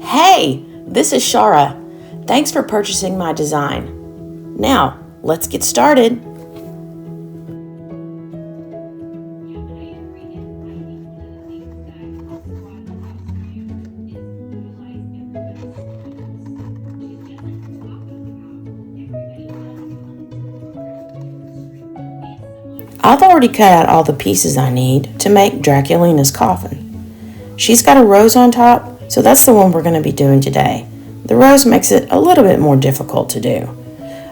Hey, this is Shara. Thanks for purchasing my design. Now, let's get started. I've already cut out all the pieces I need to make Draculina's coffin. She's got a rose on top, so that's the one we're going to be doing today. The rose makes it a little bit more difficult to do.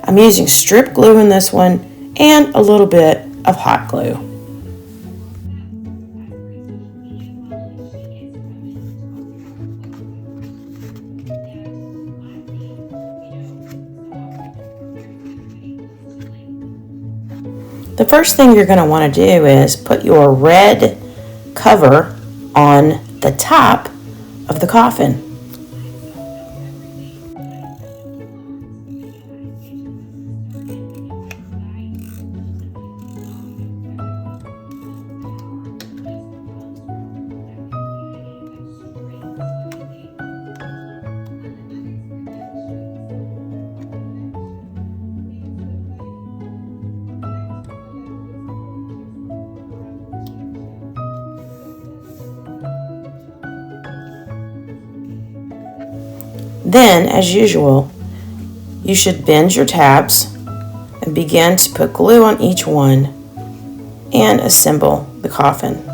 I'm using strip glue in this one and a little bit of hot glue. The first thing you're going to want to do is put your red cover on the top of the coffin. Then, as usual, you should bend your tabs and begin to put glue on each one and assemble the coffin.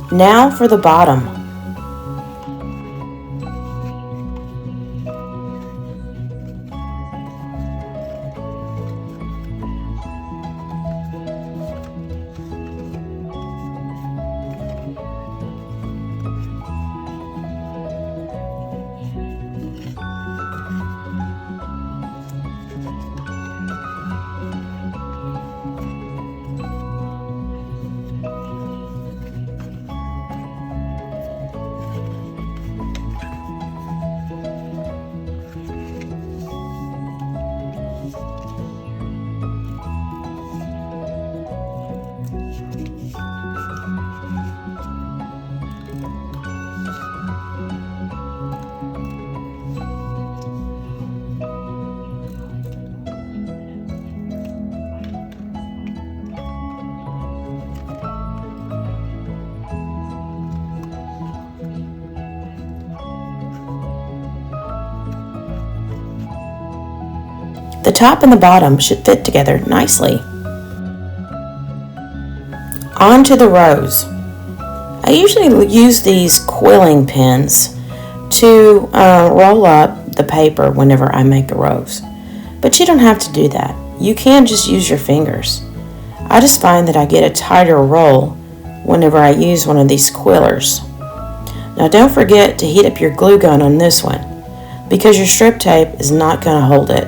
Now for the bottom. The top and the bottom should fit together nicely. On to the rose. I usually use these quilling pins to roll up the paper whenever I make a rose. But you don't have to do that. You can just use your fingers. I just find that I get a tighter roll whenever I use one of these quillers. Now don't forget to heat up your glue gun on this one because your strip tape is not going to hold it.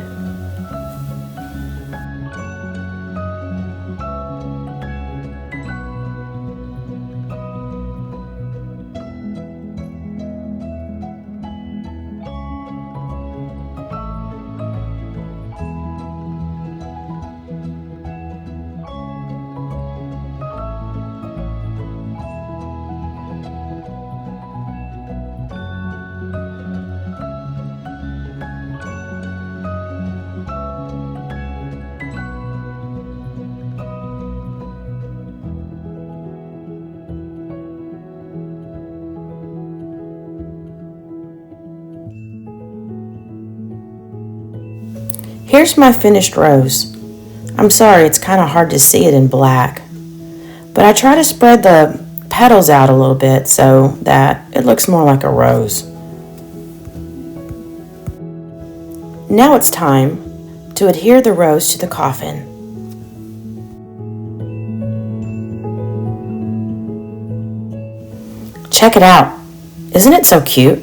Here's my finished rose. I'm sorry, it's kind of hard to see it in black, but I try to spread the petals out a little bit so that it looks more like a rose. Now it's time to adhere the rose to the coffin. Check it out. Isn't it so cute?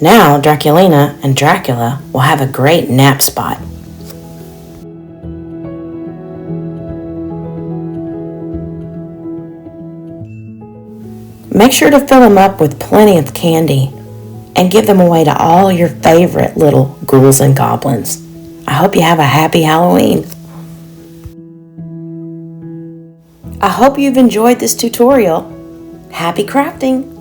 Now Draculina and Dracula will have a great nap spot. Make sure to fill them up with plenty of candy and give them away to all your favorite little ghouls and goblins. I hope you have a happy Halloween. I hope you've enjoyed this tutorial. Happy crafting!